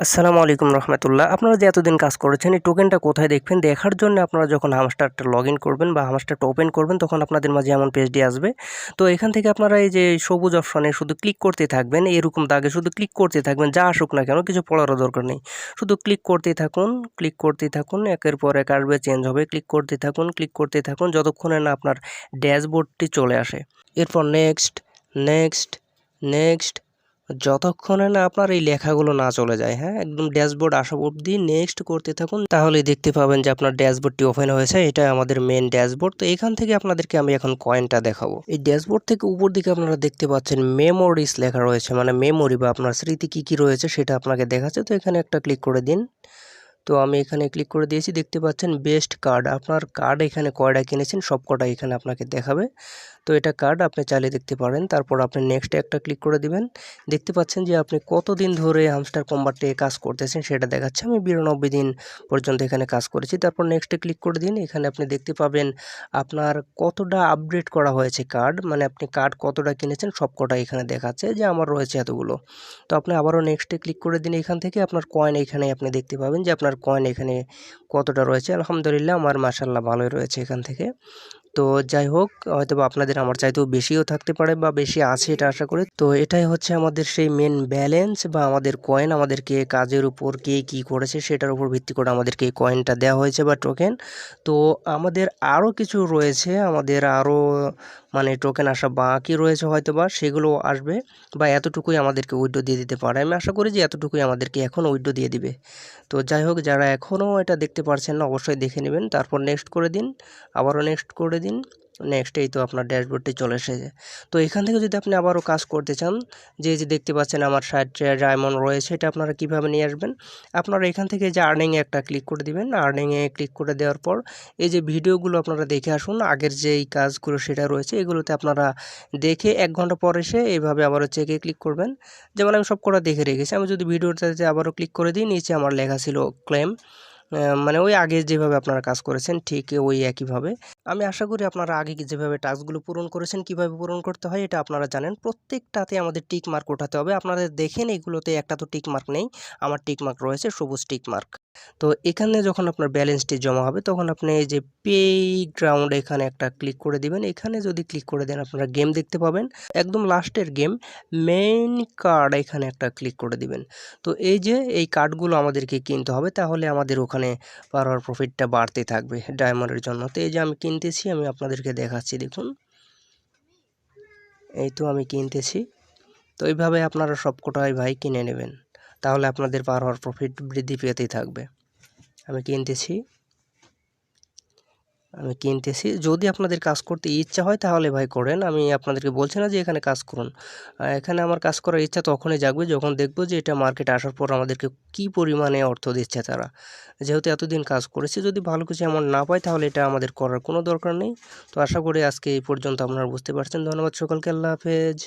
আসসালামু আলাইকুম রহমতুল্লাহ। আপনারা যে এতদিন কাজ করেছেন এই টোকেনটা কোথায় দেখবেন? দেখার জন্য আপনারা যখন হামস্টারটা লগইন করবেন বা হামস্টারটা ওপেন করবেন তখন আপনাদের মাঝে এমন পেজটি আসবে। তো এখান থেকে আপনারা এই যে সবুজ অপশনে শুধু ক্লিক করতে থাকবেন, এরকম দাগে শুধু ক্লিক করতে থাকবেন, যা আসুক না কেন কিছু পড়ারও দরকার নেই। শুধু ক্লিক করতেই থাকুন, ক্লিক করতেই থাকুন, একের পর এক আসবে, চেঞ্জ হবে, ক্লিক করতে থাকুন, ক্লিক করতে থাকুন যতক্ষণে না আপনার ড্যাশবোর্ডটি চলে আসে। এরপর নেক্সট, নেক্সট, নেক্সট যতক্ষণে না আপনার এই লেখাগুলো না চলে যায়, হ্যাঁ? একদম ড্যাশবোর্ড আসা অবধি নেক্সট করতে থাকুন। তাহলেই দেখতে পাবেন যে আপনার ড্যাশবোর্ডটি ওপেন হয়েছে। এটা আমাদের মেইন ড্যাশবোর্ড। তো এখান থেকে আপনাদেরকে আমি এখন কয়েনটা দেখাবো। এই ড্যাশবোর্ড থেকে উপর দিকে আপনারা দেখতে পাচ্ছেন মেমোরিজ লেখা রয়েছে, মানে মেমোরি বা আপনার স্মৃতি কি রয়েছে সেটা আপনাকে দেখাচ্ছে। তো এখানে একটা ক্লিক করে দিন। তো আমি এখানে ক্লিক করে দিয়েছি, দেখতে পাচ্ছেন বেস্ট কার্ড। আপনার কার্ড এখানে কয়টা কিনেছেন সবকটা এখানে আপনাকে দেখাবে। তো এটা কার্ড আপনি চালিয়ে দেখতে পারেন। তারপর আপনি নেক্সটে একটা ক্লিক করে দিবেন। দেখতে পাচ্ছেন যে আপনি কতদিন ধরে হামস্টার কম্বাটে কাজ করতেছেন সেটা দেখাচ্ছে। আমি 92 দিন পর্যন্ত এখানে কাজ করেছি। তারপর নেক্সটে ক্লিক করে দিন। এখানে আপনি দেখতে পাবেন আপনার কতটা আপডেট করা হয়েছে কার্ড, মানে আপনি কার্ড কতটা কিনেছেন সবকটা এখানে দেখাচ্ছে যে আমার রয়েছে এতগুলো। তো আপনি আবারও নেক্সটে ক্লিক করে দিন। এখান থেকে আপনার কয়েন এখানে আপনি দেখতে পাবেন যে আপনার কয়েন এখানে কতটা রয়েছে। আলহামদুলিল্লাহ আমার মাশাআল্লাহ ভালোই রয়েছে এখান থেকে। তো যাই হোক, হয়তোবা আপনাদের আমার চাইতেও বেশিও থাকতে পারে বা বেশি আছে এটা আশা করি। তো এটাই হচ্ছে আমাদের সেই মেন ব্যালেন্স বা আমাদের কয়েন। আমাদেরকে কাজের উপর কে কী করেছে সেটার উপর ভিত্তি করে আমাদেরকে এই কয়েনটা দেওয়া হয়েছে বা টোকেন। তো আমাদের আরও কিছু রয়েছে, আমাদের আরও মানে টোকেন আসা বাকি রয়েছে হয়তোবা, সেগুলো আসবে বা এতটুকুই আমাদেরকে উইথড্র দিয়ে দিতে পারে। আমি আশা করি যে এতটুকুই আমাদেরকে এখন উইথড্র দিয়ে দিবে। তো যাই হোক, যারা এখনও এটা দেখতে পারছেন না অবশ্যই দেখে নেবেন। তারপর নেক্সট করে দিন, আবারও নেক্সট করে দিন। নেক্সট এই তো আপনার ড্যাশবোর্ডটি চলে এসেছে। তো এখান থেকে যদি আপনি আবারও কাজ করতে চান, যে দেখতে পাচ্ছেন আমার 60 ডায়মন্ড রয়েছে, এটা আপনারা কীভাবে নিয়ে আসবেন? আপনারা এখান থেকে যে আর্নিংয়ে একটা ক্লিক করে দিবেন। আর্নিংয়ে ক্লিক করে দেওয়ার পর এই যে ভিডিওগুলো আপনারা দেখে আসুন, আগের যে এই কাজগুলো সেটা রয়েছে এগুলোতে আপনারা দেখে 1 ঘন্টা পর এসে এইভাবে আবারও চেকে ক্লিক করবেন। যেমন আমি সবকটা দেখে রেখেছি। আমি যদি ভিডিওটাতে আবারও ক্লিক করে দিই, নিচে আমার লেখা ছিল ক্লেম। মানে ওই আগে যেভাবে আপনারা কাজ করেছেন ঠিক ওই একইভাবে। আমি আশা করি আপনারা আগে যেভাবে টাস্কগুলো পূরণ করেছেন, কিভাবে পূরণ করতে হয় এটা আপনারা জানেন। প্রত্যেকটাতে আমাদের টিক মার্ক ওঠাতে হবে। আপনারা দেখেন এগুলোতে একটা তো টিক মার্ক নেই। আমার টিক মার্ক রয়েছে, সবুজ টিক মার্ক। তো এখানে যখন আপনার ব্যালেন্সটি জমা হবে তখন আপনি এই যে পে গ্রাউন্ড এখানে একটা ক্লিক করে দিবেন। এখানে যদি ক্লিক করে দেন আপনারা গেম দেখতে পাবেন। একদম লাস্টের গেম মেইন কার্ড এখানে একটা ক্লিক করে দিবেন। তো এই যে এই কার্ডগুলো আমাদেরকে কিনতে হবে, তাহলে আমাদের ওখানে পার আওয়ার প্রফিটটা বাড়তে থাকবে ডায়মন্ডের জন্য। তো এই যে আমি কিনতেছি, আমি আপনাদেরকে দেখাচ্ছি দেখুন। এই তো আমি কিনতেছি। তো এইভাবে আপনারা সবকটাই ভাই কিনে নেবেন। তাহলে আপনাদের পার আওয়ার প্রফিট বৃদ্ধি পেতেই থাকবে। আমি কিনতেছি। যদি আপনাদের কাজ করতে ইচ্ছা হয় তাহলে ভাই করেন। আমি আপনাদেরকে বলছি না যে এখানে কাজ করুন। এখানে আমার কাজ করার ইচ্ছা তখনই জাগবে যখন দেখব যে এটা মার্কেটে আসার পর আমাদেরকে কী পরিমাণে অর্থ দিচ্ছে তারা। যেহেতু এতদিন কাজ করেছি, যদি ভালো কিছু অ্যামাউন্ট না পাই তাহলে এটা আমাদের করার কোনো দরকার নেই। তো আশা করি আজকে এই পর্যন্ত আপনারা বুঝতে পারছেন। ধন্যবাদ সকলকে। আল্লাহ হাফেজ।